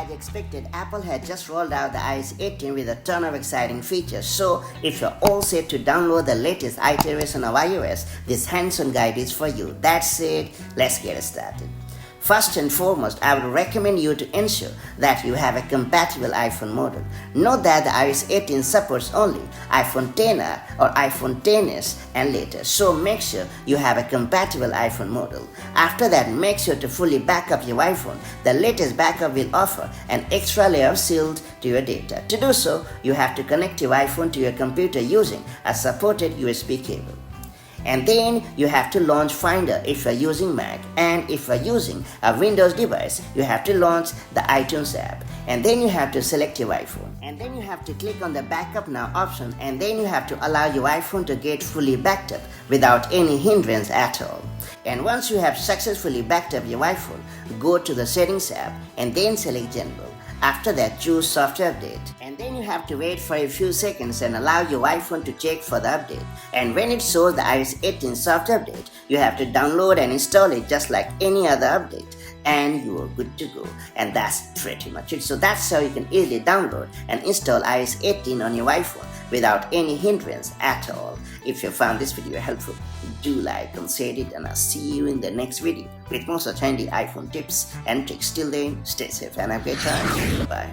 As expected, Apple had just rolled out the iOS 18 with a ton of exciting features. So, if you're all set to download the latest iteration of iOS, this hands-on guide is for you. That's it. Let's get started. First and foremost, I would recommend you to ensure that you have a compatible iPhone model. Note that the iOS 18 supports only iPhone XR or iPhone XS and later, so make sure you have a compatible iPhone model. After that, make sure to fully back up your iPhone. The latest backup will offer an extra layer of shield to your data. To do so, you have to connect your iPhone to your computer using a supported USB cable. And then you have to launch Finder if you're using Mac, and if you're using a Windows device, you have to launch the iTunes app. And then you have to select your iPhone. And then you have to click on the Backup Now option, and then you have to allow your iPhone to get fully backed up without any hindrance at all. And once you have successfully backed up your iPhone, go to the Settings app and then select General. After that, choose Software Update, and then you have to wait for a few seconds and allow your iPhone to check for the update. And when it shows the iOS 18 Software Update, you have to download and install it just like any other update, and you are good to go. And that's pretty much it. So that's how you can easily download and install iOS 18 on your iPhone without any hindrance at all. If you found this video helpful, do like and share it, and I'll see you in the next video with more such handy iPhone tips and tricks. Till then, stay safe and have a great time. Bye.